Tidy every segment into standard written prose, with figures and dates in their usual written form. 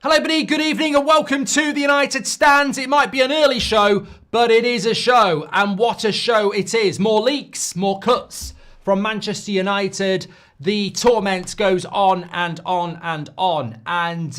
Hello everybody, good evening and welcome to the United Stand. It might be an early show, but it is a show, and what a show it is. More leaks, more cuts from Manchester United. The torment goes on and on and on. And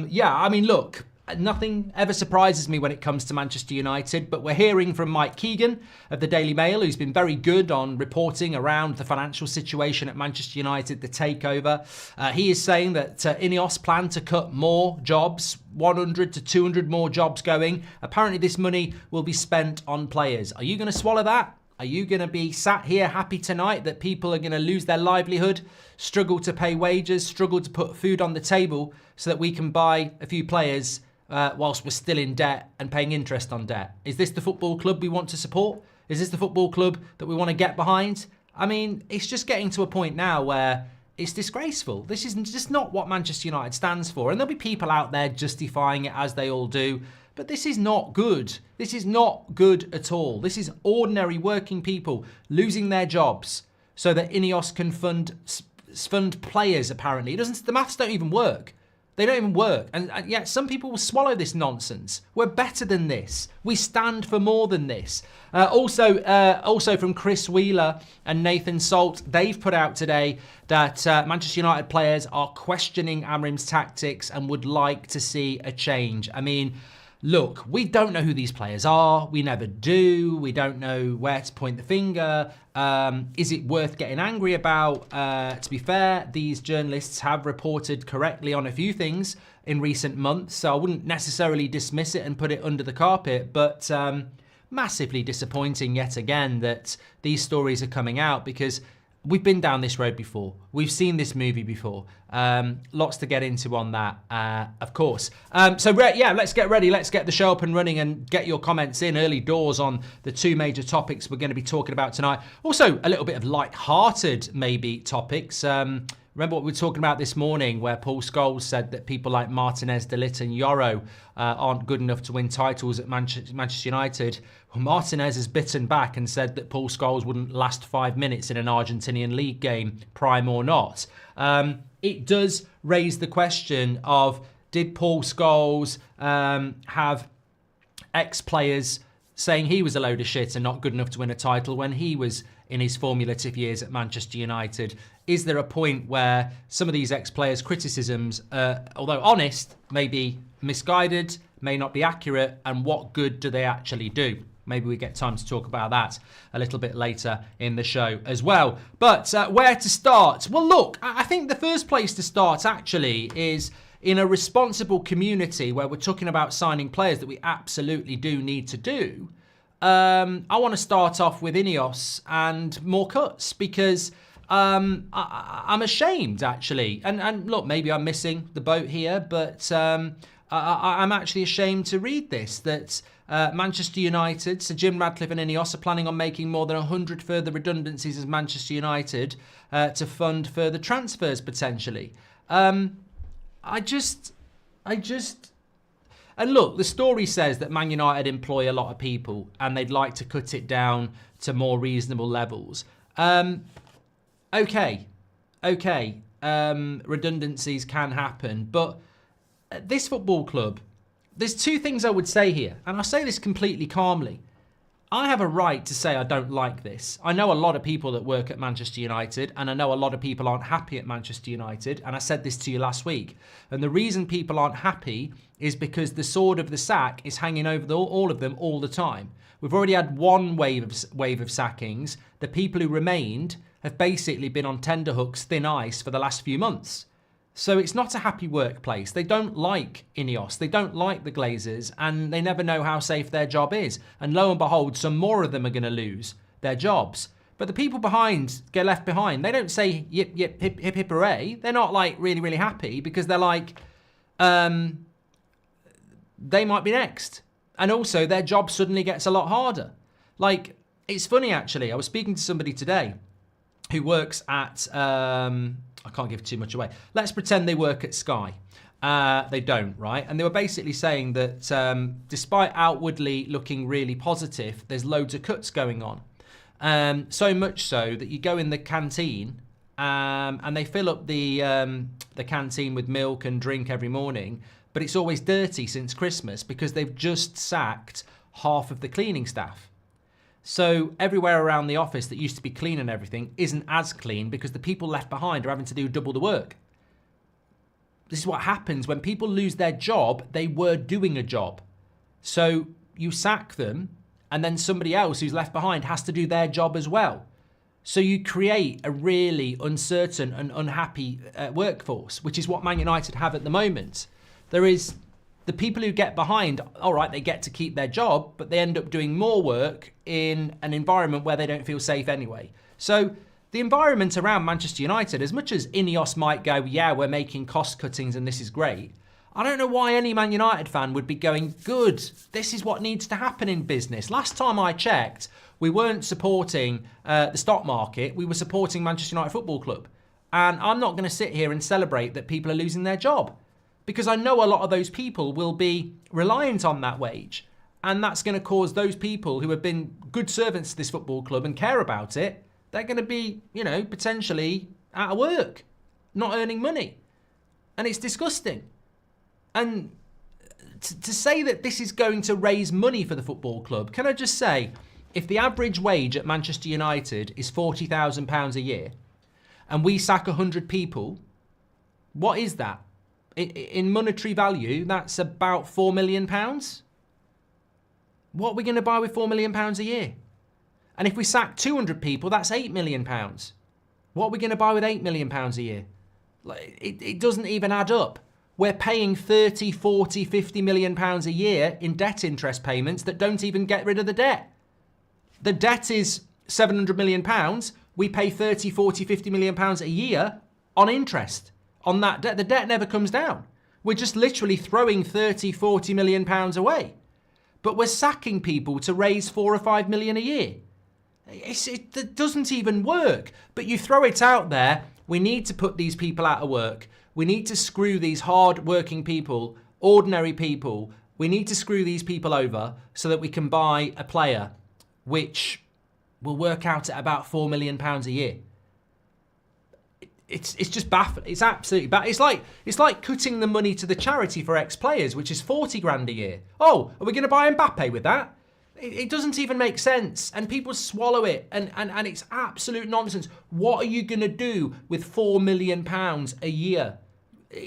yeah, I mean, look, nothing ever surprises me when it comes to Manchester United, but we're hearing from Mike Keegan of the Daily Mail, who's been very good on reporting around the financial situation at Manchester United, the takeover. He is saying that INEOS plan to cut more jobs, 100 to 200 more jobs going. Apparently this money will be spent on players. Are you going to swallow that? Are you going to be sat here happy tonight that people are going to lose their livelihood, struggle to pay wages, struggle to put food on the table so that we can buy a few players whilst we're still in debt and paying interest on debt? Is this the football club we want to support? Is this the football club that we want to get behind? I mean, it's just getting to a point now where it's disgraceful. This is just not what Manchester United stands for. And there'll be people out there justifying it as they all do. But this is not good. This is not good at all. This is ordinary working people losing their jobs so that INEOS can fund players, apparently. The maths don't even work. They don't even work. And yet some people will swallow this nonsense. We're better than this. We stand for more than this. Also from Chris Wheeler and Nathan Salt, they've put out today that Manchester United players are questioning Amorim's tactics and would like to see a change. I mean, look, we don't know who these players are. We never do. We don't know where to point the finger. Is it worth getting angry about? To be fair, these journalists have reported correctly on a few things in recent months, so I wouldn't necessarily dismiss it and put it under the carpet, but massively disappointing yet again that these stories are coming out, because we've been down this road before. We've seen this movie before. Lots to get into on that, of course. Yeah, let's get ready. Let's get the show up and running and get your comments in early doors on the two major topics we're going to be talking about tonight. Also, a little bit of light-hearted, maybe, topics. Remember what we were talking about this morning, where Paul Scholes said that people like Martinez, De Ligt and Yoro aren't good enough to win titles at Manchester United. Well, Martinez has bitten back and said that Paul Scholes wouldn't last 5 minutes in an Argentinian league game, prime or not. It does raise the question of, did Paul Scholes have ex-players saying he was a load of shit and not good enough to win a title when he was in his formative years at Manchester United? Is there a point where some of these ex-players' criticisms, although honest, may be misguided, may not be accurate, and what good do they actually do? Maybe we get time to talk about that a little bit later in the show as well. But where to start? Well, look, I think the first place to start actually is in a responsible community where we're talking about signing players that we absolutely do need to do. I want to start off with INEOS and more cuts, because I'm ashamed, actually. And look, maybe I'm missing the boat here, but I'm actually ashamed to read this, that Manchester United, Sir Jim Ratcliffe and INEOS are planning on making more than 100 further redundancies as Manchester United to fund further transfers, potentially. And look, the story says that Man United employ a lot of people and they'd like to cut it down to more reasonable levels. Okay. Redundancies can happen, but at this football club, there's two things I would say here, and I say this completely calmly. I have a right to say I don't like this. I know a lot of people that work at Manchester United, and I know a lot of people aren't happy at Manchester United, and I said this to you last week. And the reason people aren't happy is because the sword of the sack is hanging over all of them all the time. We've already had one wave of sackings. The people who remained have basically been on tenterhooks, thin ice for the last few months. So it's not a happy workplace. They don't like INEOS. They don't like the Glazers, and they never know how safe their job is. And lo and behold, some more of them are going to lose their jobs. But the people behind get left behind. They don't say yip, yip, hip, hip, hip, hooray. They're not like really, really happy, because they're like, they might be next. And also their job suddenly gets a lot harder. Like, it's funny, actually. I was speaking to somebody today who works at, I can't give too much away. Let's pretend they work at Sky. They don't, right? And they were basically saying that despite outwardly looking really positive, there's loads of cuts going on. So much so that you go in the canteen and they fill up the canteen with milk and drink every morning, but it's always dirty since Christmas because they've just sacked half of the cleaning staff. So everywhere around the office that used to be clean and everything isn't as clean because the people left behind are having to do double the work. This is what happens when people lose their job. They were doing a job. So you sack them, and then somebody else who's left behind has to do their job as well. So you create a really uncertain and unhappy workforce, which is what Man United have at the moment. There is the people who get behind, all right, they get to keep their job, but they end up doing more work in an environment where they don't feel safe anyway. So the environment around Manchester United, as much as INEOS might go, yeah, we're making cost cuttings and this is great, I don't know why any Man United fan would be going, good, this is what needs to happen in business. Last time I checked, we weren't supporting the stock market, we were supporting Manchester United Football Club. And I'm not going to sit here and celebrate that people are losing their job, because I know a lot of those people will be reliant on that wage. And that's going to cause those people who have been good servants to this football club and care about it, they're going to be, potentially out of work, not earning money. And it's disgusting. And to say that this is going to raise money for the football club, can I just say, if the average wage at Manchester United is £40,000 a year, and we sack 100 people, what is that? In monetary value, that's about £4 million. What are we going to buy with £4 million a year? And if we sack 200 people, that's £8 million. What are we going to buy with £8 million a year? It doesn't even add up. We're paying 30, 40, 50 million pounds a year in debt interest payments that don't even get rid of the debt. The debt is 700 million pounds. We pay 30, 40, 50 million pounds a year on interest on that debt. The debt never comes down. We're just literally throwing 30, 40 million pounds away. But we're sacking people to raise 4 or 5 million a year. It doesn't even work. But you throw it out there. We need to put these people out of work. We need to screw these hard-working people, ordinary people. We need to screw these people over so that we can buy a player which will work out at about £4 million a year. It's just baffling. It's absolutely baffling. It's like cutting the money to the charity for ex-players, which is 40 grand a year. Oh, are we going to buy Mbappe with that? It doesn't even make sense, and people swallow it, and it's absolute nonsense. What are you going to do with £4 million a year?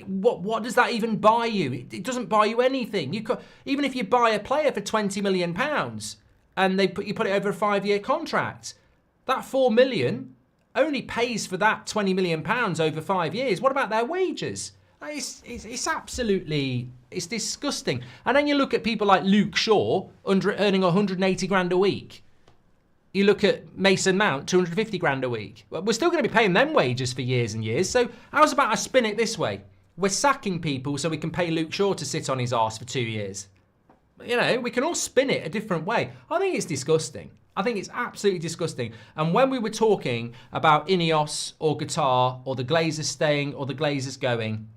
What does that even buy you? It doesn't buy you anything. Even if you buy a player for £20 million and you put it over a 5-year contract, that £4 million only pays for that £20 million over 5 years. What about their wages? It's absolutely, it's disgusting. And then you look at people like Luke Shaw earning 180 grand a week. You look at Mason Mount, 250 grand a week. We're still going to be paying them wages for years and years. So how's about I spin it this way? We're sacking people so we can pay Luke Shaw to sit on his arse for 2 years. We can all spin it a different way. I think it's disgusting. I think it's absolutely disgusting. And when we were talking about INEOS or Qatar or the Glazers staying or the Glazers going,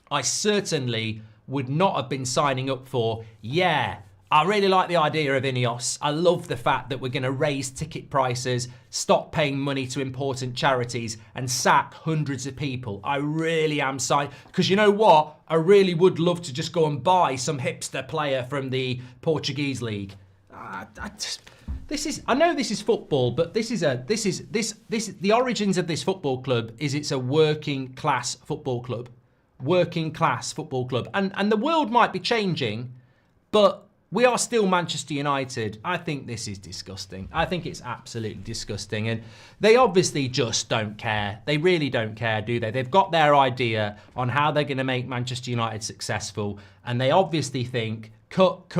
I certainly would not have been signing up for, yeah, I really like the idea of INEOS. I love the fact that we're going to raise ticket prices, stop paying money to important charities and sack hundreds of people. I really am signing, because you know what? I really would love to just go and buy some hipster player from the Portuguese league. I know this is football, but the origins of this football club is it's a working class football club. Working class football club. And the world might be changing, but we are still Manchester United. I think this is disgusting. I think it's absolutely disgusting. And they obviously just don't care. They really don't care, do they? They've got their idea on how they're going to make Manchester United successful. And they obviously think, cut.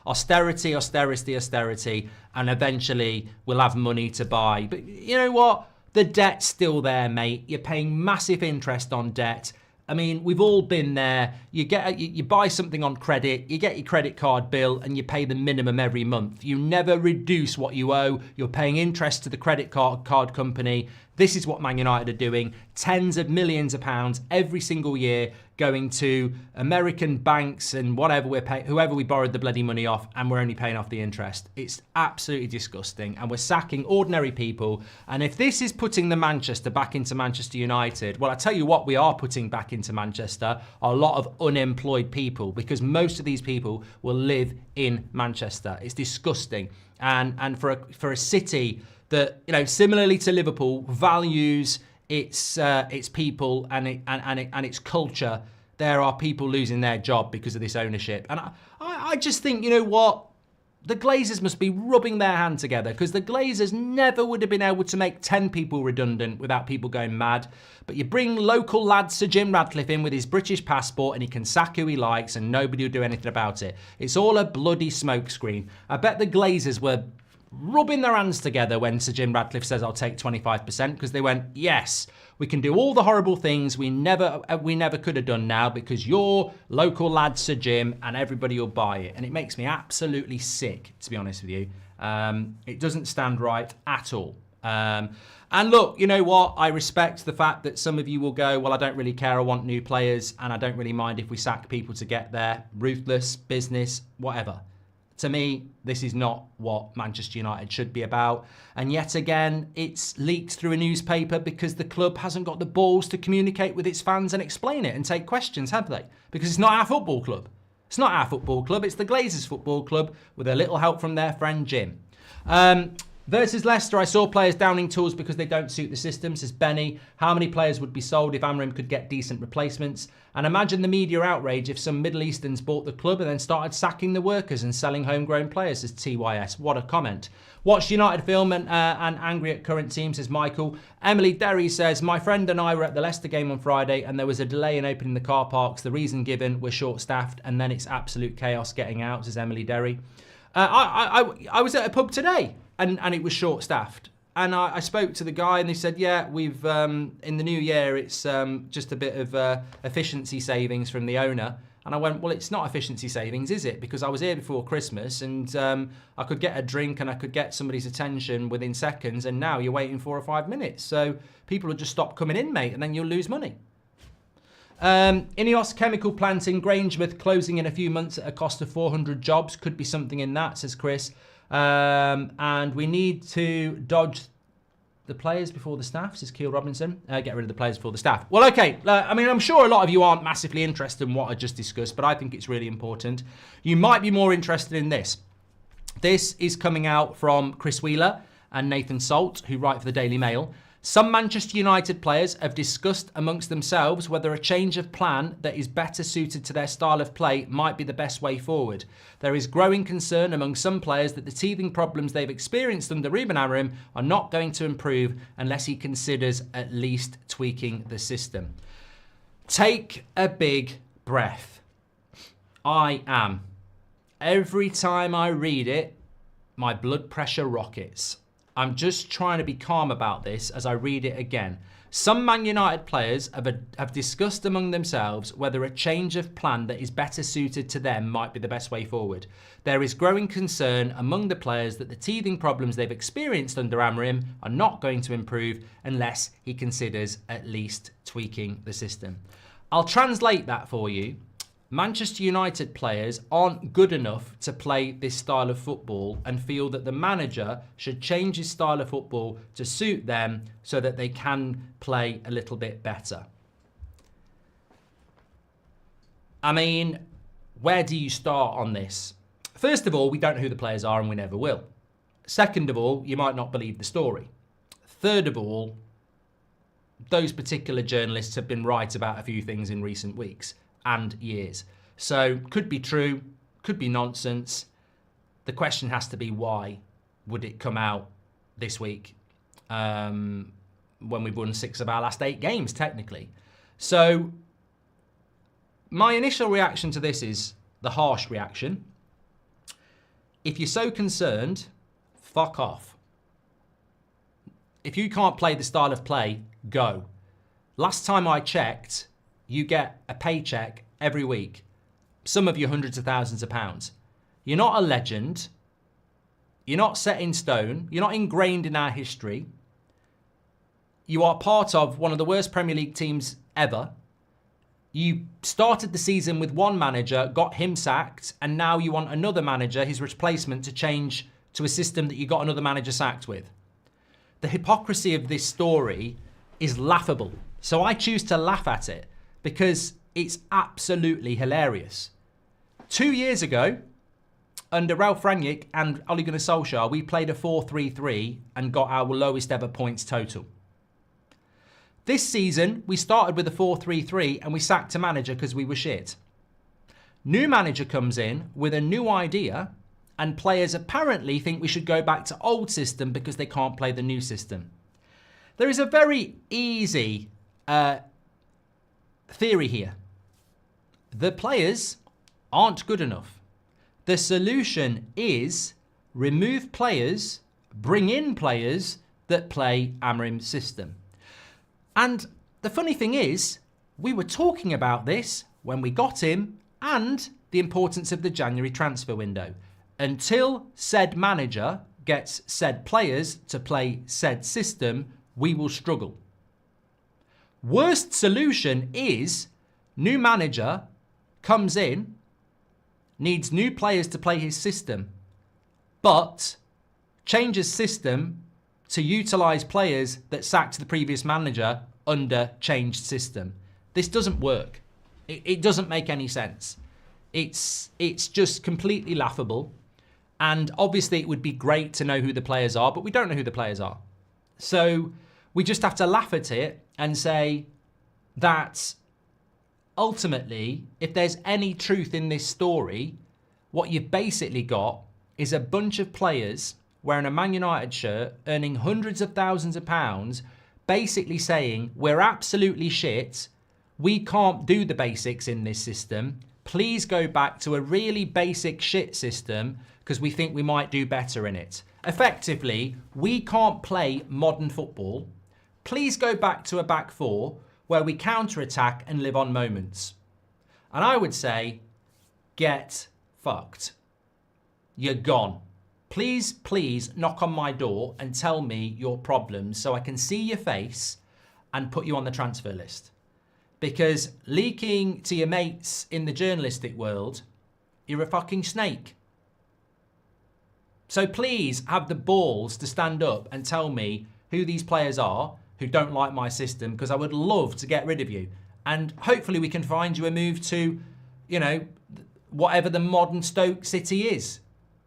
Austerity. And eventually we'll have money to buy. But you know what? The debt's still there, mate. You're paying massive interest on debt. I mean, we've all been there. You buy something on credit, you get your credit card bill, and you pay the minimum every month. You never reduce what you owe. You're paying interest to the credit card company. This is what Man United are doing. Tens of millions of pounds every single year going to American banks and whatever we're paying, whoever we borrowed the bloody money off, and we're only paying off the interest. It's absolutely disgusting, and we're sacking ordinary people. And if this is putting the Manchester back into Manchester United, well, I tell you what we are putting back into Manchester are a lot of unemployed people, because most of these people will live in Manchester. It's disgusting. And for a city that, you know, similarly to Liverpool, values its people and its culture, there are people losing their job because of this ownership. And I just think, you know what? The Glazers must be rubbing their hand together, because the Glazers never would have been able to make 10 people redundant without people going mad. But you bring local lad Sir Jim Ratcliffe in with his British passport and he can sack who he likes and nobody will do anything about it. It's all a bloody smokescreen. I bet the Glazers were rubbing their hands together when Sir Jim Ratcliffe says I'll take 25%, because they went, yes, we can do all the horrible things we never could have done now because you're local lad Sir Jim and everybody will buy it. And it makes me absolutely sick, to be honest with you. It doesn't stand right at all. And look, you know what? I respect the fact that some of you will go, well, I don't really care. I want new players and I don't really mind if we sack people to get there. Ruthless, business, whatever. To me, this is not what Manchester United should be about. And yet again, it's leaked through a newspaper because the club hasn't got the balls to communicate with its fans and explain it and take questions, have they? Because it's not our football club. It's not our football club. It's the Glazers football club with a little help from their friend Jim. Versus Leicester, I saw players downing tools because they don't suit the system, says Benny. How many players would be sold if Amorim could get decent replacements? And imagine the media outrage if some Middle Easterns bought the club and then started sacking the workers and selling homegrown players, says TYS. What a comment. Watched United film and angry at current team, says Michael. Emily Derry says, my friend and I were at the Leicester game on Friday and there was a delay in opening the car parks. The reason given, we're short-staffed and then it's absolute chaos getting out, says Emily Derry. I was at a pub today. And it was short-staffed. And I spoke to the guy and they said, yeah, we've in the new year, it's just a bit of efficiency savings from the owner. And I went, well, it's not efficiency savings, is it? Because I was here before Christmas and I could get a drink and I could get somebody's attention within seconds. And now you're waiting 4 or 5 minutes. So people will just stop coming in, mate, and then you'll lose money. INEOS chemical plant in Grangemouth closing in a few months at a cost of 400 jobs. Could be something in that, says Chris. And we need to dodge the players before the staff, says Keel Robinson. Get rid of the players before the staff. Well, okay. I mean, I'm sure a lot of you aren't massively interested in what I just discussed, but I think it's really important. You might be more interested in this. This is coming out from Chris Wheeler and Nathan Salt, who write for the Daily Mail. Some Manchester United players have discussed amongst themselves whether a change of plan that is better suited to their style of play might be the best way forward. There is growing concern among some players that the teething problems they've experienced under Ruben Amorim are not going to improve unless he considers at least tweaking the system. Take a big breath. I am. Every time I read it, my blood pressure rockets. I'm just trying to be calm about this as I read it again. Some Man United players have discussed among themselves whether a change of plan that is better suited to them might be the best way forward. There is growing concern among the players that the teething problems they've experienced under Amorim are not going to improve unless he considers at least tweaking the system. I'll translate that for you. Manchester United players aren't good enough to play this style of football and feel that the manager should change his style of football to suit them so that they can play a little bit better. I mean, where do you start on this? First of all, we don't know who the players are and we never will. Second of all, you might not believe the story. Third of all, those particular journalists have been right about a few things in recent weeks and years. So could be true, could be nonsense. The question has to be, why would it come out this week when we've won 6 of our last 8 games, technically? So my initial reaction to this is the harsh reaction. If you're so concerned, fuck off. If you can't play the style of play, go. Last time I checked, you get a paycheck every week. Some of you hundreds of thousands of pounds. You're not a legend. You're not set in stone. You're not ingrained in our history. You are part of one of the worst Premier League teams ever. You started the season with one manager, got him sacked, and now you want another manager, his replacement, to change to a system that you got another manager sacked with. The hypocrisy of this story is laughable. So I choose to laugh at it because it's absolutely hilarious. 2 years ago, under Ralph Rangnick and Ole Gunnar Solskjaer, we played a 4-3-3 and got our lowest ever points total. This season, we started with a 4-3-3 and we sacked a manager because we were shit. New manager comes in with a new idea and players apparently think we should go back to old system because they can't play the new system. There is a very easy theory here. The players aren't good enough. The solution is remove players, bring in players that play Amorim's system. And the funny thing is, we were talking about this when we got him and the importance of the January transfer window. Until said manager gets said players to play said system, we will struggle. Worst solution is new manager comes in, needs new players to play his system, but changes system to utilise players that sacked the previous manager under changed system. This doesn't work. It doesn't make any sense. It's just completely laughable. And obviously it would be great to know who the players are, but we don't know who the players are. So we just have to laugh at it and say that ultimately, if there's any truth in this story, what you've basically got is a bunch of players wearing a Man United shirt, earning hundreds of thousands of pounds, basically saying, we're absolutely shit, we can't do the basics in this system, please go back to a really basic shit system because we think we might do better in it. Effectively, we can't play modern football, please go back to a back four where we counter-attack and live on moments. And I would say, get fucked. You're gone. Please, please knock on my door and tell me your problems so I can see your face and put you on the transfer list. Because leaking to your mates in the journalistic world, you're a fucking snake. So please have the balls to stand up and tell me who these players are who don't like my system, because I would love to get rid of you. And hopefully we can find you a move to, you know, whatever the modern Stoke City is.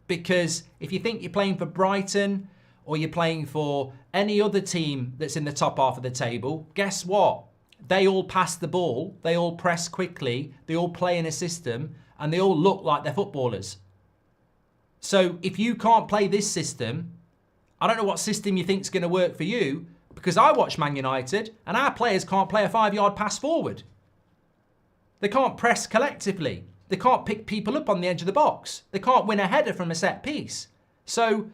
Because if you think you're playing for Brighton or you're playing for any other team that's in the top half of the table, guess what? They all pass the ball, they all press quickly, they all play in a system, and they all look like they're footballers. So if you can't play this system, I don't know what system you think is going to work for you, because I watch Man United and our players can't play a 5-yard pass forward. They can't press collectively. They can't pick people up on the edge of the box. They can't win a header from a set piece. So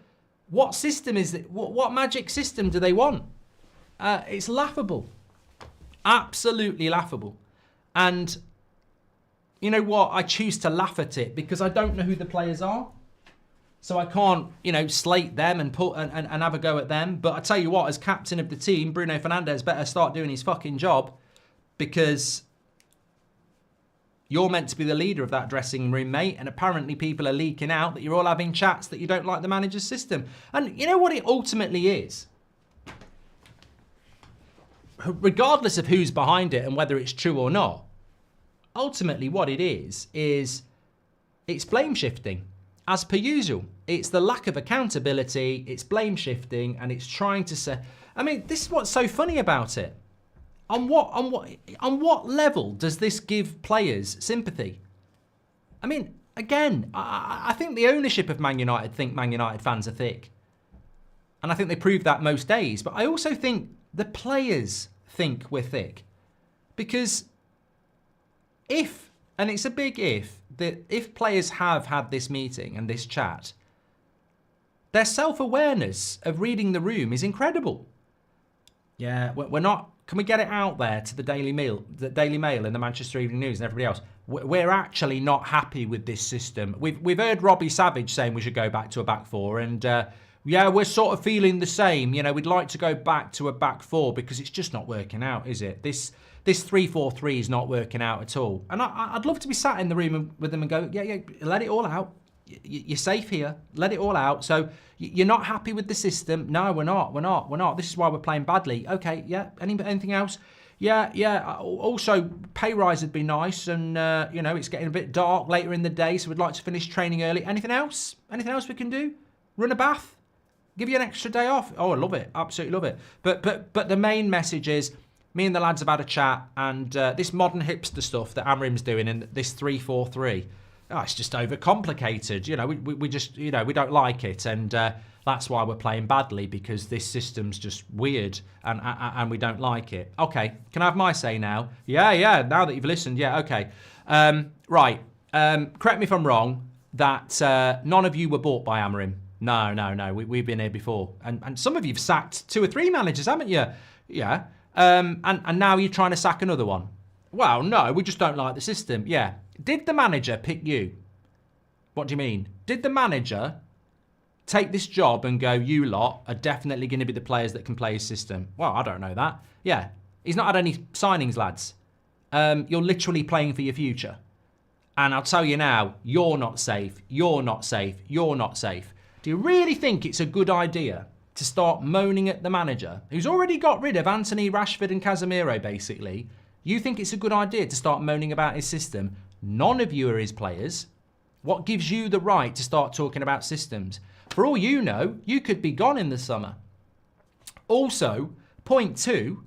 what system is it? What magic system do they want? It's laughable. Absolutely laughable. And you know what? I choose to laugh at it because I don't know who the players are. So I can't, you know, slate them and and have a go at them. But I tell you what, as captain of the team, Bruno Fernandes better start doing his fucking job, because you're meant to be the leader of that dressing room, mate. And apparently people are leaking out that you're all having chats that you don't like the manager's system. And you know what it ultimately is? Regardless of who's behind it and whether it's true or not, ultimately what it is it's blame shifting. As per usual, it's the lack of accountability, it's blame shifting, and it's trying to say, I mean, this is what's so funny about it. On what level does this give players sympathy? I mean, again, I think the ownership of Man United think Man United fans are thick. And I think they prove that most days. But I also think the players think we're thick. Because if, and it's a big if, that if players have had this meeting and this chat, their self-awareness of reading the room is incredible. Yeah, we're not, can we get it out there to the Daily Mail and the Manchester Evening News and everybody else? We're actually not happy with this system. We've heard Robbie Savage saying we should go back to a back four, and Yeah, we're sort of feeling the same. You know, we'd like to go back to a back four because it's just not working out, is it? This 3-4-3 is not working out at all. And I'd love to be sat in the room with them and go, yeah, let it all out. You're safe here. Let it all out. So you're not happy with the system? No, we're not. This is why we're playing badly. Okay, yeah. Anything else? Yeah. Also, pay rise would be nice. And, you know, it's getting a bit dark later in the day, so we'd like to finish training early. Anything else? Anything else we can do? Run a bath? Give you an extra day off? Oh, I love it. Absolutely love it. But the main message is, me and the lads have had a chat, and this modern hipster stuff that Amorim's doing in this 3-4-3, it's just overcomplicated. You know, we just, you know, we don't like it, and that's why we're playing badly, because this system's just weird, and we don't like it. Okay, can I have my say now? Yeah. Now that you've listened, yeah. Okay, right. Correct me if I'm wrong. That none of you were bought by Amorim. No. We've been here before, and some of you've sacked 2 or 3 managers, haven't you? Yeah. And now you're trying to sack another one. Well, no, we just don't like the system. Yeah. Did the manager pick you? What do you mean? Did the manager take this job and go, you lot are definitely going to be the players that can play his system? Well, I don't know that. Yeah. He's not had any signings, lads. You're literally playing for your future. And I'll tell you now, you're not safe. You're not safe. Do you really think it's a good idea to start moaning at the manager, who's already got rid of Anthony, Rashford and Casemiro, basically? You think it's a good idea to start moaning about his system? None of you are his players. What gives you the right to start talking about systems? For all you know, you could be gone in the summer. Also, point 2,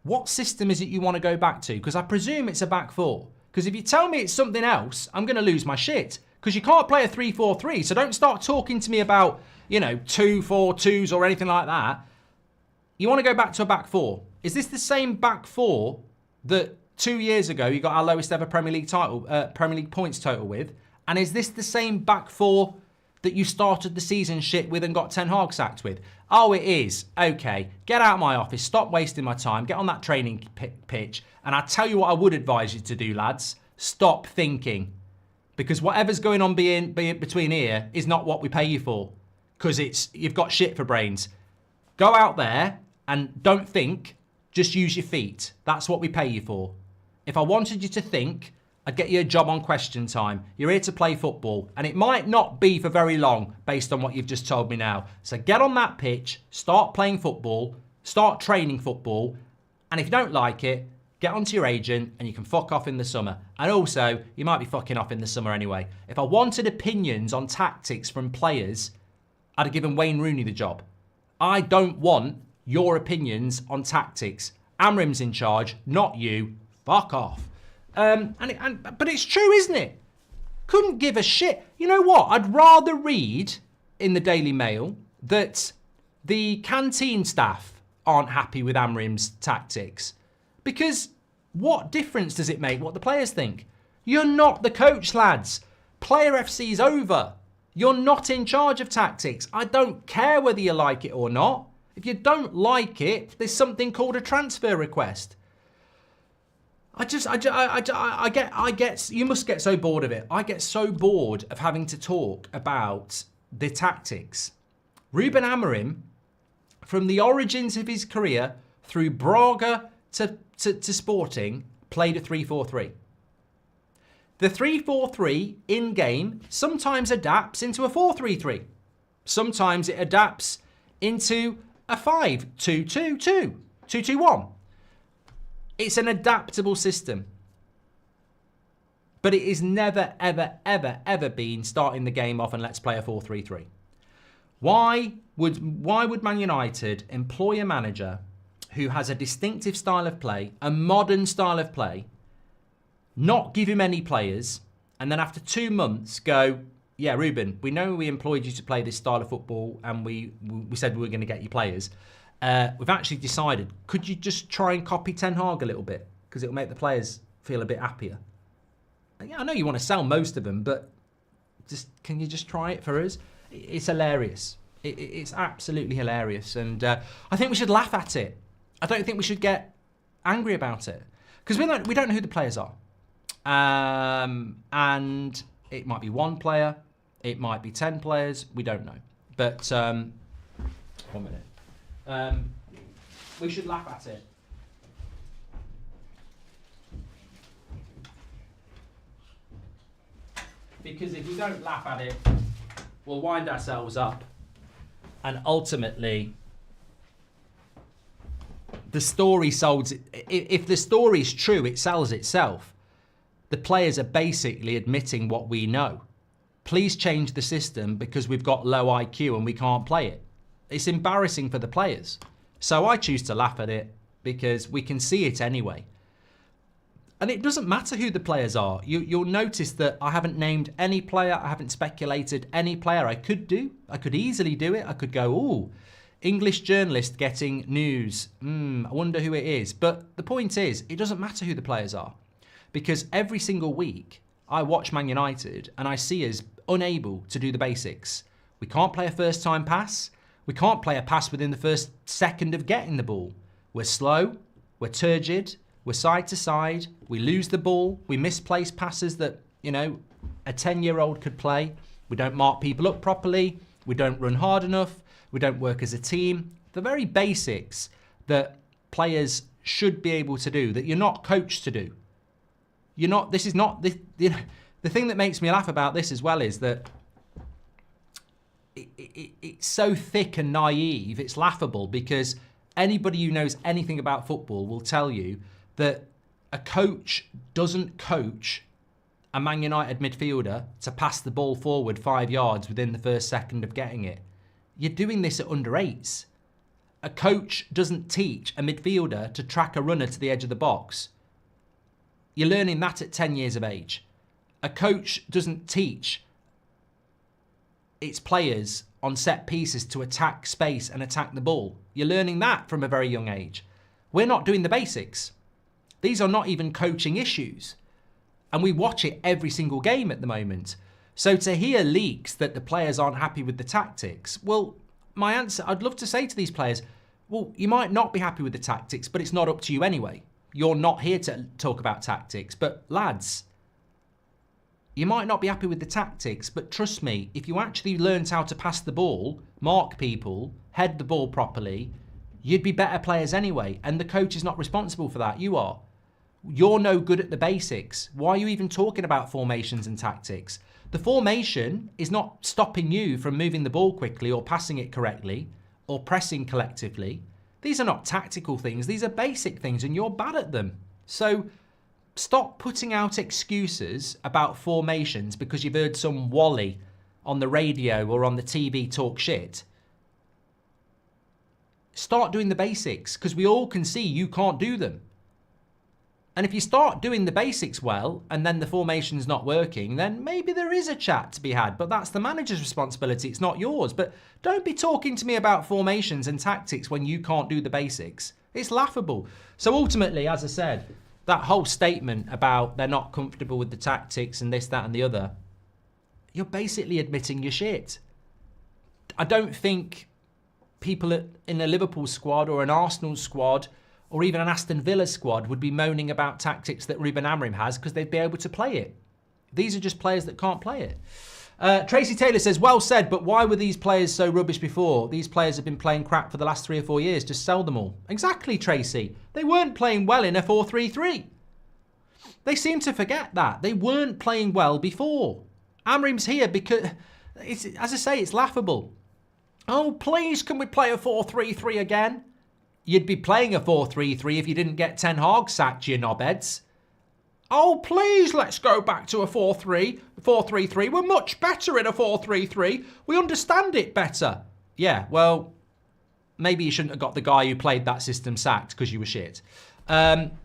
what system is it you want to go back to? Because I presume it's a back four. Because if you tell me it's something else, I'm going to lose my shit. Because you can't play a 3-4-3, so don't start talking to me about, you know, 2-4-2s or anything like that. You want to go back to a back four. Is this the same back four that 2 years ago you got our lowest ever Premier League points total with? And is this the same back four that you started the season shit with and got Ten Hag sacked with? Oh, it is. Okay, get out of my office. Stop wasting my time. Get on that training pitch. And I tell you what I would advise you to do, lads. Stop thinking. Because whatever's going on between here is not what we pay you for. Because you've got shit for brains. Go out there and don't think. Just use your feet. That's what we pay you for. If I wanted you to think, I'd get you a job on Question Time. You're here to play football. And it might not be for very long based on what you've just told me now. So get on that pitch. Start playing football. Start training football. And if you don't like it, get onto your agent and you can fuck off in the summer. And also, you might be fucking off in the summer anyway. If I wanted opinions on tactics from players, I'd have given Wayne Rooney the job. I don't want your opinions on tactics. Amorim's in charge, not you. Fuck off. But it's true, isn't it? Couldn't give a shit. You know what? I'd rather read in the Daily Mail that the canteen staff aren't happy with Amorim's tactics. Because what difference does it make what the players think? You're not the coach, lads. Player FC's over. You're not in charge of tactics. I don't care whether you like it or not. If you don't like it, there's something called a transfer request. I get, you must get so bored of it. I get so bored of having to talk about the tactics. Ruben Amorim, from the origins of his career, through Braga to Sporting, played a 3-4-3. The 3-4-3 in-game sometimes adapts into a 4-3-3. Sometimes it adapts into a 5-2-2-2, 2-2-1. It's an adaptable system. But it is never, ever been starting the game off and let's play a 4-3-3. Why would Man United employ a manager who has a distinctive style of play, a modern style of play, not give him any players, and then after 2 months go, yeah, Ruben, we know we employed you to play this style of football and we said we were going to get you players. We've actually decided, could you just try and copy Ten Hag a little bit? Because it'll make the players feel a bit happier. Yeah, I know you want to sell most of them, but can you just try it for us? It's hilarious. It's absolutely hilarious. And I think we should laugh at it. I don't think we should get angry about it. Because we don't know who the players are. And it might be one player. It might be 10 players. We don't know. But 1 minute. We should laugh at it. Because if we don't laugh at it, we'll wind ourselves up. And ultimately, the story sells it. If the story's true, it sells itself. The players are basically admitting what we know. Please change the system because we've got low IQ and we can't play it. It's embarrassing for the players. So I choose to laugh at it because we can see it anyway. And it doesn't matter who the players are. You'll notice that I haven't named any player. I haven't speculated any player. I could easily do it. I could go, ooh, English journalist getting news. I wonder who it is. But the point is, it doesn't matter who the players are. Because every single week, I watch Man United and I see us unable to do the basics. We can't play a first-time pass. We can't play a pass within the first second of getting the ball. We're slow. We're turgid. We're side to side. We lose the ball. We misplace passes that, you know, a 10-year-old could play. We don't mark people up properly. We don't run hard enough. We don't work as a team. The very basics that players should be able to do, that you're not coached to do. You're not, this is not, this, you know, the thing that makes me laugh about this as well is that it's so thick and naive, it's laughable because anybody who knows anything about football will tell you that a coach doesn't coach a Man United midfielder to pass the ball forward 5 yards within the first second of getting it. You're doing this at under 8s. A coach doesn't teach a midfielder to track a runner to the edge of the box. You're learning that at 10 years of age. A coach doesn't teach its players on set pieces to attack space and attack the ball. You're learning that from a very young age. We're not doing the basics. These are not even coaching issues. And we watch it every single game at the moment. So to hear leaks that the players aren't happy with the tactics, well, my answer, I'd love to say to these players, well, you might not be happy with the tactics, but it's not up to you anyway. You're not here to talk about tactics. But lads, you might not be happy with the tactics, but trust me, if you actually learned how to pass the ball, mark people, head the ball properly, you'd be better players anyway. And the coach is not responsible for that. You are. You're no good at the basics. Why are you even talking about formations and tactics? The formation is not stopping you from moving the ball quickly or passing it correctly or pressing collectively. These are not tactical things. These are basic things and you're bad at them. So stop putting out excuses about formations because you've heard some Wally on the radio or on the TV talk shit. Start doing the basics because we all can see you can't do them. And if you start doing the basics well and then the formation's not working, then maybe there is a chat to be had, but that's the manager's responsibility. It's not yours. But don't be talking to me about formations and tactics when you can't do the basics. It's laughable. So ultimately, as I said, that whole statement about they're not comfortable with the tactics and this, that and the other, you're basically admitting your shit. I don't think people in a Liverpool squad or an Arsenal squad or even an Aston Villa squad would be moaning about tactics that Ruben Amorim has because they'd be able to play it. These are just players that can't play it. Tracy Taylor says, well said, but why were these players so rubbish before? These players have been playing crap for the last 3 or 4 years. Just sell them all. Exactly, Tracy. They weren't playing well in a 4-3-3. They seem to forget that. They weren't playing well before. Amorim's here because, as I say, it's laughable. Oh, please, can we play a 4-3-3 again? You'd be playing a 4-3-3 if you didn't get Ten Hag sacked, you knobheads. Oh, please, let's go back to a 4-3-3. We're much better in a 4-3-3. We understand it better. Yeah, well, maybe you shouldn't have got the guy who played that system sacked because you were shit.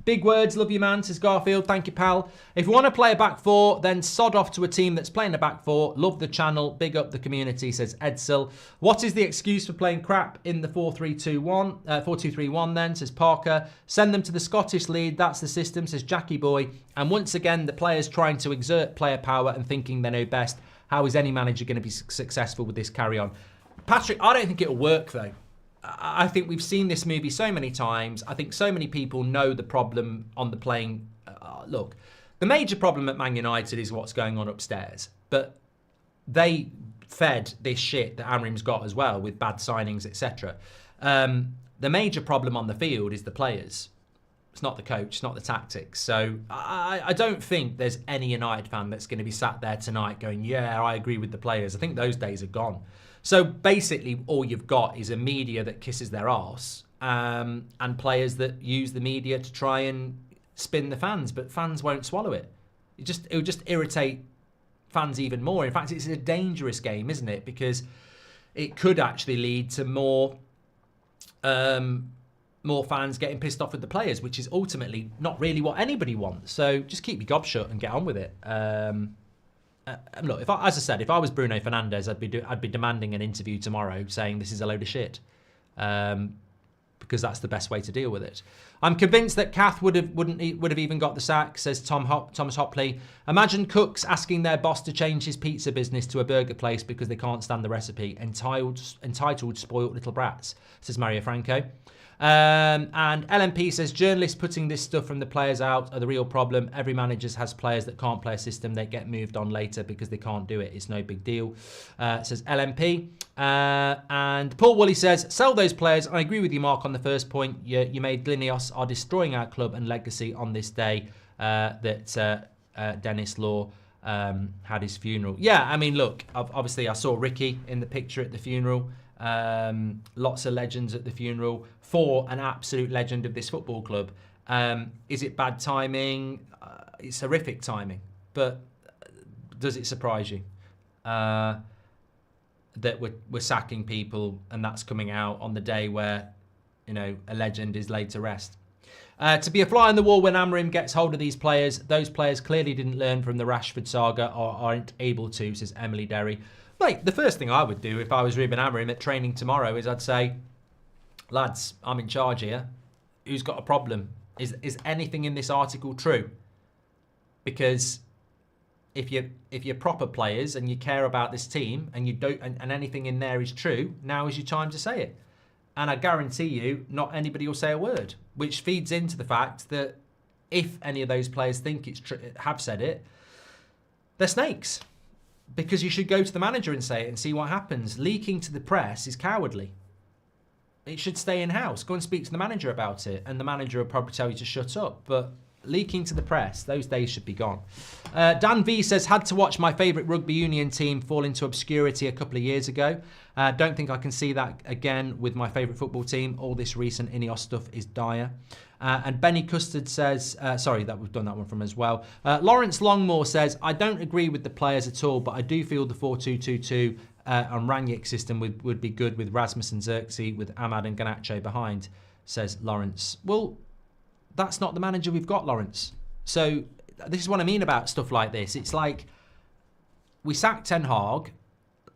Big words, love you, man, says Garfield. Thank you, pal. If you want to play a back four, then sod off to a team that's playing a back four. Love the channel. Big up the community, says Edsel. What is the excuse for playing crap in the 4-2-3-1 then, says Parker. Send them to the Scottish League. That's the system, says Jackie Boy. And once again, the players trying to exert player power and thinking they know best. How is any manager going to be successful with this carry on? Patrick, I don't think it'll work, though. I think we've seen this movie so many times. I think so many people know the problem on the playing. Look, the major problem at Man United is what's going on upstairs. But they fed this shit that Amorim's got as well with bad signings, etc. The major problem on the field is the players. It's not the coach, it's not the tactics. So I don't think there's any United fan that's going to be sat there tonight going, yeah, I agree with the players. I think those days are gone. So basically all you've got is a media that kisses their arse and players that use the media to try and spin the fans, but fans won't swallow it. It will just irritate fans even more. In fact, it's a dangerous game, isn't it? Because it could actually lead to more fans getting pissed off with the players, which is ultimately not really what anybody wants. So just keep your gob shut and get on with it. Look, as I said, if I was Bruno Fernandes, I'd be demanding an interview tomorrow saying this is a load of shit, because that's the best way to deal with it. I'm convinced that Cath would have even got the sack, says Thomas Hopley. Imagine cooks asking their boss to change his pizza business to a burger place because they can't stand the recipe. Entitled spoilt little brats, says Mario Franco. And LMP says journalists putting this stuff from the players out are the real problem. Every manager has players that can't play a system. They get moved on later because they can't do it. It's no big deal, says LMP. And Paul Woolley says, sell those players. I agree with you, Mark, on the first point. You made INEOS are destroying our club and legacy on this day that Dennis Law had his funeral. Yeah, I mean, look, obviously I saw Ricky in the picture at the funeral. Lots of legends at the funeral for an absolute legend of this football club. Is it bad timing? It's horrific timing. But does it surprise you that we're sacking people and that's coming out on the day where, you know, a legend is laid to rest? To be a fly on the wall when Amorim gets hold of these players, those players clearly didn't learn from the Rashford saga or aren't able to, says Emily Derry. Mate, the first thing I would do if I was Ruben Amorim at training tomorrow is I'd say, lads, I'm in charge here. Who's got a problem? Is anything in this article true? Because if you're proper players and you care about this team and you don't and anything in there is true, now is your time to say it. And I guarantee you, not anybody will say a word, which feeds into the fact that if any of those players think it's true, have said it, they're snakes. Because you should go to the manager and say it and see what happens. Leaking to the press is cowardly. It should stay in-house. Go and speak to the manager about it, and the manager will probably tell you to shut up. But leaking to the press, those days should be gone. Dan V says, had to watch my favourite rugby union team fall into obscurity a couple of years ago. Don't think I can see that again with my favourite football team. All this recent INEOS stuff is dire. And Benny Custard says, sorry, that we've done that one from as well. Lawrence Longmore says, I don't agree with the players at all, but I do feel the 4-2-2-2 on Rangnick's system would be good with Rasmus and Xerxes, with Ahmad and Garnacho behind, says Lawrence. Well, that's not the manager we've got, Lawrence. So this is what I mean about stuff like this. It's like we sacked Ten Hag,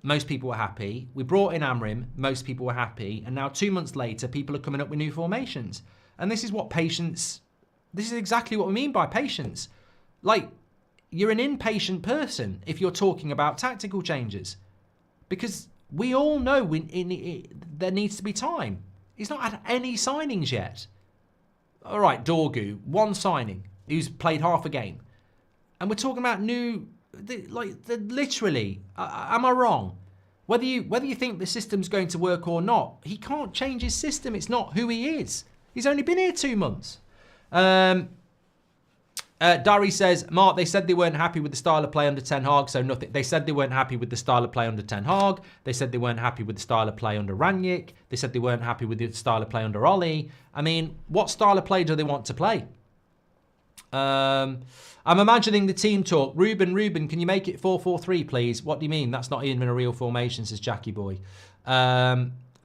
most people were happy. We brought in Amorim, most people were happy. And now 2 months later, people are coming up with new formations. And this is exactly what we mean by patience. Like, you're an impatient person if you're talking about tactical changes. Because we all know there needs to be time. He's not had any signings yet. All right, Dorgu, one signing, who's played half a game. And we're talking about literally, am I wrong? Whether you think the system's going to work or not, he can't change his system. It's not who he is. He's only been here 2 months. Dari says, Mark, they said they weren't happy with the style of play under Ten Hag, so nothing. They said they weren't happy with the style of play under Ten Hag. They said they weren't happy with the style of play under Rangnick. They said they weren't happy with the style of play under Ollie. I mean, what style of play do they want to play? I'm imagining the team talk. Ruben, can you make it 4-4-3, please? What do you mean? That's not even a real formation, says Jackie Boy.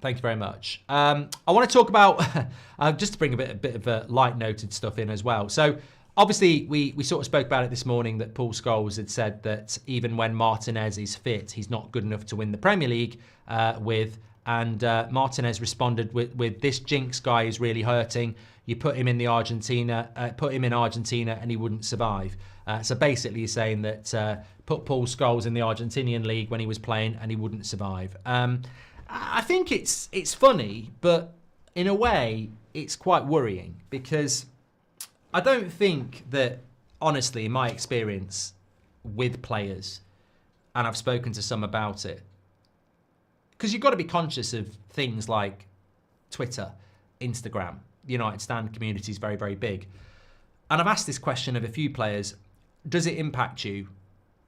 Thank you very much. I want to talk about, just to bring a bit of light-noted stuff in as well. So, obviously, we sort of spoke about it this morning that Paul Scholes had said that even when Martinez is fit, he's not good enough to win the Premier League with. And Martinez responded with this jinx guy is really hurting. You put him in Argentina, and he wouldn't survive. So basically, he's saying that put Paul Scholes in the Argentinian league when he was playing, and he wouldn't survive. I think it's funny, but in a way, it's quite worrying because I don't think that, honestly, in my experience with players, and I've spoken to some about it, because you've got to be conscious of things like Twitter, Instagram. The United Stand community is very, very big. And I've asked this question of a few players. Does it impact you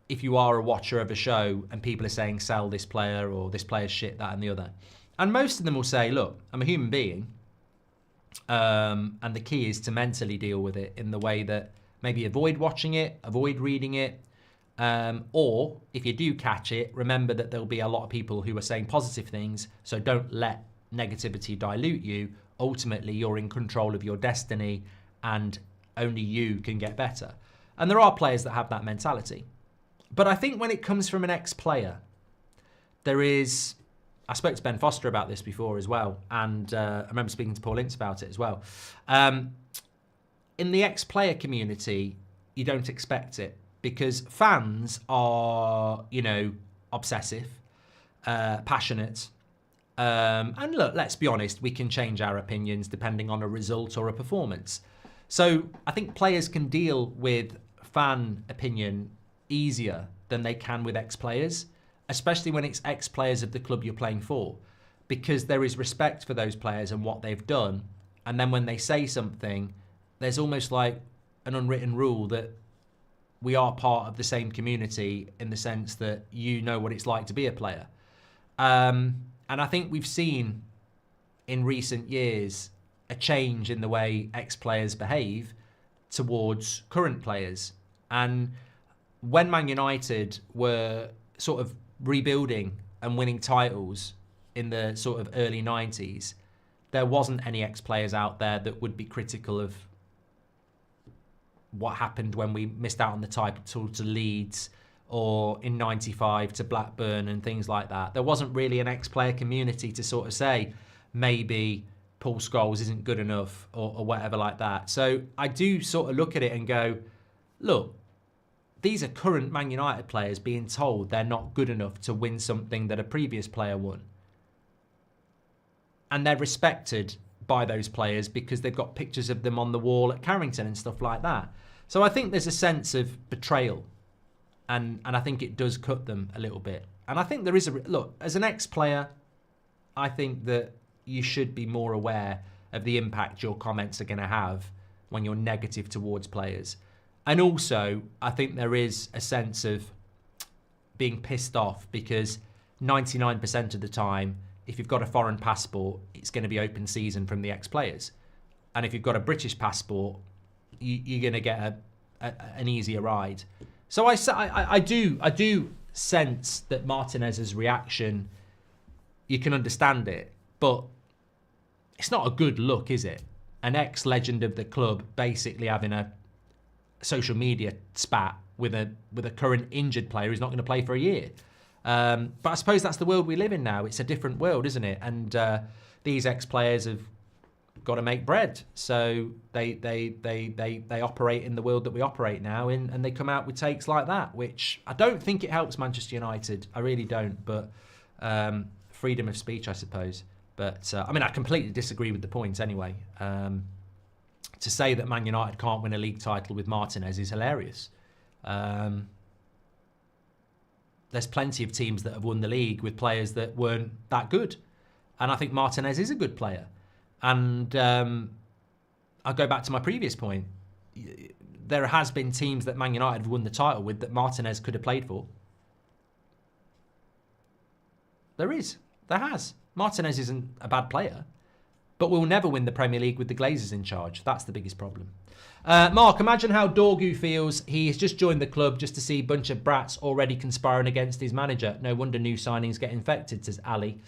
if you are a watcher of a show and people are saying sell this player or this player's shit, that and the other? And most of them will say, look, I'm a human being. And the key is to mentally deal with it in the way that maybe avoid watching it, avoid reading it. Or if you do catch it, remember that there'll be a lot of people who are saying positive things. So don't let negativity dilute you. Ultimately, you're in control of your destiny and only you can get better. And there are players that have that mentality. But I think when it comes from an ex-player, there is... I spoke to Ben Foster about this before as well. And I remember speaking to Paul Ince about it as well. In the ex-player community, you don't expect it. Because fans are, obsessive, passionate. And look, let's be honest, we can change our opinions depending on a result or a performance. So I think players can deal with fan opinion easier than they can with ex-players, especially when it's ex-players of the club you're playing for, because there is respect for those players and what they've done. And then when they say something, there's almost like an unwritten rule that we are part of the same community in the sense that you know what it's like to be a player. And I think we've seen in recent years a change in the way ex-players behave towards current players. And when Man United were sort of rebuilding and winning titles in the sort of early 90s, there wasn't any ex-players out there that would be critical of what happened when we missed out on the title to Leeds or in 95 to Blackburn and things like that. There wasn't really an ex-player community to sort of say maybe Paul Scholes isn't good enough or whatever like that. So I do sort of look at it and go, look, these are current Man United players being told they're not good enough to win something that a previous player won. And they're respected by those players because they've got pictures of them on the wall at Carrington and stuff like that. So I think there's a sense of betrayal, and I think it does cut them a little bit. And I think there is look, as an ex-player, I think that you should be more aware of the impact your comments are going to have when you're negative towards players. And also, I think there is a sense of being pissed off because 99% of the time, if you've got a foreign passport, it's going to be open season from the ex-players. And if you've got a British passport, you're going to get an easier ride. So I do sense that Martinez's reaction, you can understand it, but it's not a good look, is it? An ex-legend of the club basically having a social media spat with a current injured player who's not going to play for a year. But I suppose that's the world we live in now. It's a different world, isn't it? And these ex-players have got to make bread, so they operate in the world that we operate now in, and they come out with takes like that, which I don't think it helps Manchester United. I really don't. But freedom of speech, I suppose. But I mean, I completely disagree with the point anyway. To say that Man United can't win a league title with Martinez is hilarious. There's plenty of teams that have won the league with players that weren't that good. And I think Martinez is a good player. And I'll go back to my previous point. There has been teams that Man United have won the title with that Martinez could have played for. There has. Martinez isn't a bad player. But we'll never win the Premier League with the Glazers in charge. That's the biggest problem. Mark, imagine how Dorgu feels. He has just joined the club just to see a bunch of brats already conspiring against his manager. No wonder new signings get infected, says Ali.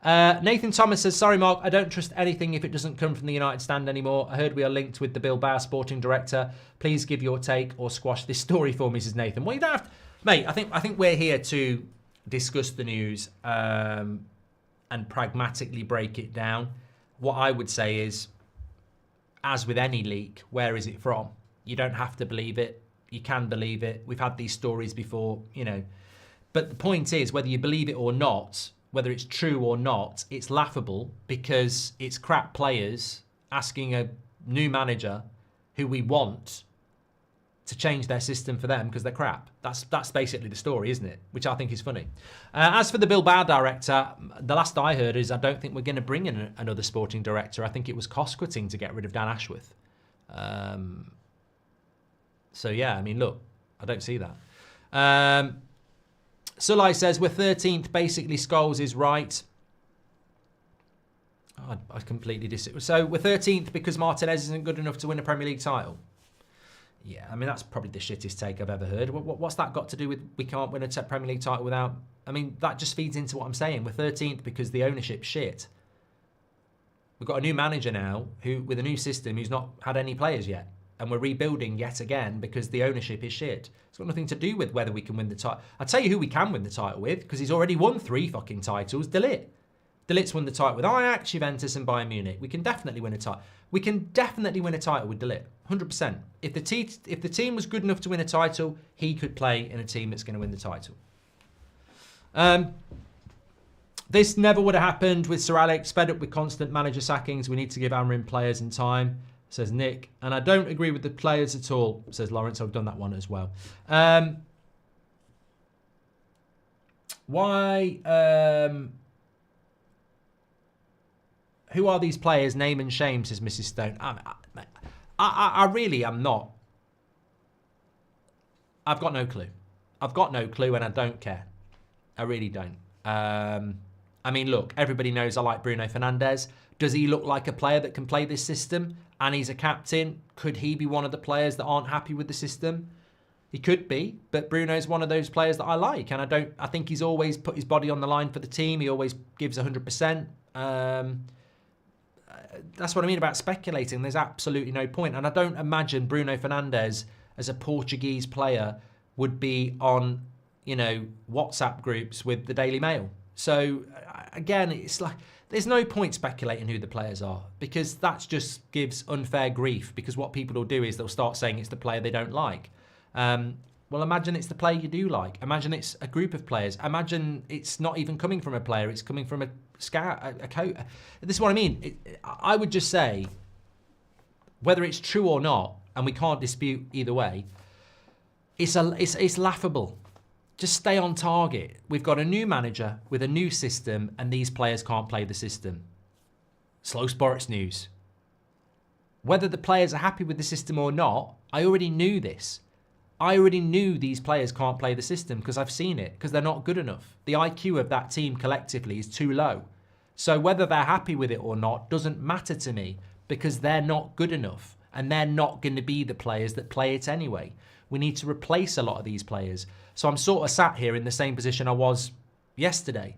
Nathan Thomas says, sorry, Mark, I don't trust anything if it doesn't come from the United Stand anymore. I heard we are linked with the Bilbao sporting director. Please give your take or squash this story for me, says Nathan. Well, you don't have to... Mate, I think we're here to discuss the news and pragmatically break it down. What I would say is, as with any leak, where is it from? You don't have to believe it. You can believe it. We've had these stories before, But the point is, whether you believe it or not, whether it's true or not, it's laughable because it's crap players asking a new manager who we want to change their system for them because they're crap. That's basically the story, isn't it? Which I think is funny. As for the Bilbao director, the last I heard is I don't think we're going to bring in another sporting director. I think it was cost-cutting to get rid of Dan Ashworth. So, yeah, I mean, look, I don't see that. Sulai says, we're 13th. Basically, Scholes is right. Oh, I completely disagree. So, we're 13th because Martinez isn't good enough to win a Premier League title. Yeah, I mean, that's probably the shittest take I've ever heard. What's that got to do with we can't win a Premier League title without... I mean, that just feeds into what I'm saying. We're 13th because the ownership's shit. We've got a new manager now who, with a new system, who's not had any players yet. And we're rebuilding yet again because the ownership is shit. It's got nothing to do with whether we can win the title. I'll tell you who we can win the title with, because he's already won 3 fucking titles. De Ligt's won the title with Ajax, Juventus and Bayern Munich. We can definitely win a title. We can definitely win a title with De Ligt. 100%. If the team was good enough to win a title, he could play in a team that's going to win the title. This never would have happened with Sir Alex. Fed up with constant manager sackings. We need to give Amorim players and time, says Nick. And I don't agree with the players at all, says Lawrence. I've done that one as well. Who are these players? Name and shame, says Mrs. Stone. I really am not. I've got no clue. I've got no clue and I don't care. I really don't. I mean, look, everybody knows I like Bruno Fernandes. Does he look like a player that can play this system? And he's a captain. Could he be one of the players that aren't happy with the system? He could be, but Bruno's one of those players that I like. And I think he's always put his body on the line for the team. He always gives 100%. That's what I mean about speculating. There's absolutely no point. And I don't imagine Bruno Fernandes as a Portuguese player would be on, WhatsApp groups with the Daily Mail. So again, it's like there's no point speculating who the players are because that just gives unfair grief because what people will do is they'll start saying it's the player they don't like. Well, imagine it's the player you do like. Imagine it's a group of players. Imagine it's not even coming from a player. It's coming from a scout, a coach. This is what I mean. I would just say, whether it's true or not, and we can't dispute either way, it's laughable. Just stay on target. We've got a new manager with a new system, and these players can't play the system. Slow Sports News. Whether the players are happy with the system or not, I already knew this. I already knew these players can't play the system because I've seen it, because they're not good enough. The IQ of that team collectively is too low. So whether they're happy with it or not doesn't matter to me because they're not good enough and they're not going to be the players that play it anyway. We need to replace a lot of these players. So I'm sort of sat here in the same position I was yesterday.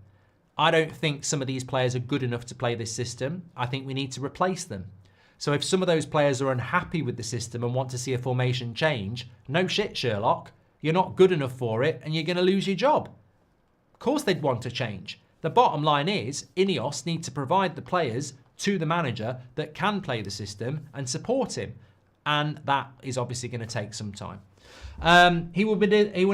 I don't think some of these players are good enough to play this system. I think we need to replace them. So if some of those players are unhappy with the system and want to see a formation change, no shit, Sherlock. You're not good enough for it and you're going to lose your job. Of course they'd want to change. The bottom line is INEOS need to provide the players to the manager that can play the system and support him. And that is obviously going to take some time. He will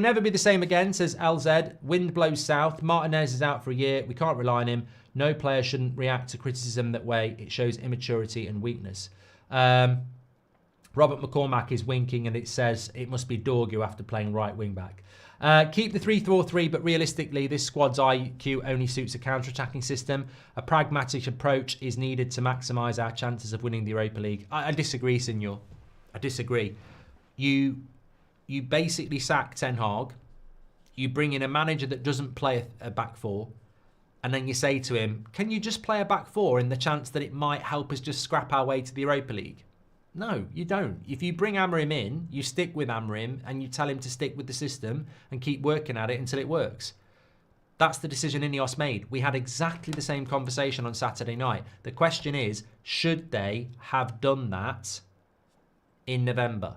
never be the same again, says LZ. Wind blows south. Martinez is out for a year. We can't rely on him. No player shouldn't react to criticism that way. It shows immaturity and weakness. Robert McCormack is winking and it says it must be Dorgu after playing right wing back. Keep the 3-4-3, but realistically, this squad's IQ only suits a counter-attacking system. A pragmatic approach is needed to maximise our chances of winning the Europa League. I disagree, Senor. I disagree. You basically sack Ten Hag. You bring in a manager that doesn't play a back four. And then you say to him, can you just play a back four in the chance that it might help us just scrap our way to the Europa League? No, you don't. If you bring Amorim in, you stick with Amorim and you tell him to stick with the system and keep working at it until it works. That's the decision INEOS made. We had exactly the same conversation on Saturday night. The question is, should they have done that in November?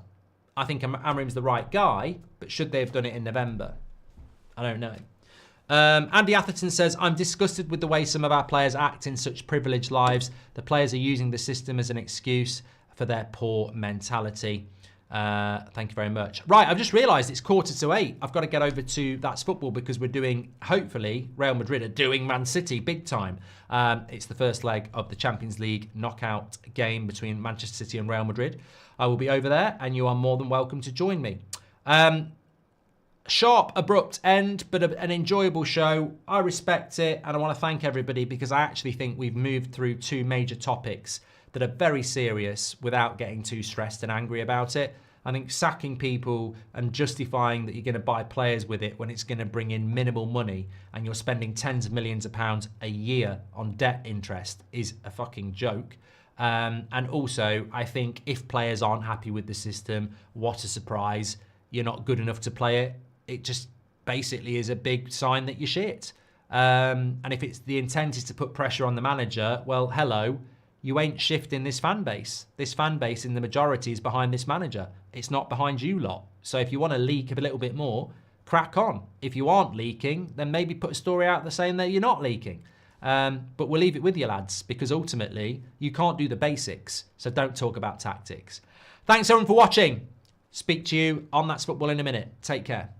I think Amorim's the right guy, but should they have done it in November? I don't know. Andy Atherton says, I'm disgusted with the way some of our players act in such privileged lives. The players are using the system as an excuse for their poor mentality. Thank you very much. Right, I've just realised it's 7:45. I've got to get over to That's Football because we're doing, hopefully, Real Madrid are doing Man City big time. It's the first leg of the Champions League knockout game between Manchester City and Real Madrid. I will be over there, and you are more than welcome to join me. Sharp, abrupt end, but an enjoyable show. I respect it, and I want to thank everybody because I actually think we've moved through two major topics that are very serious without getting too stressed and angry about it. I think sacking people and justifying that you're going to buy players with it when it's going to bring in minimal money and you're spending tens of millions of pounds a year on debt interest is a fucking joke. And also, I think if players aren't happy with the system, what a surprise. You're not good enough to play it. It just basically is a big sign that you're shit. And if it's the intent is to put pressure on the manager, well, hello, you ain't shifting this fan base. This fan base in the majority is behind this manager. It's not behind you lot. So if you want to leak a little bit more, crack on. If you aren't leaking, then maybe put a story out there saying that you're not leaking. But we'll leave it with you, lads, because ultimately you can't do the basics. So don't talk about tactics. Thanks everyone for watching. Speak to you on That's Football in a minute. Take care.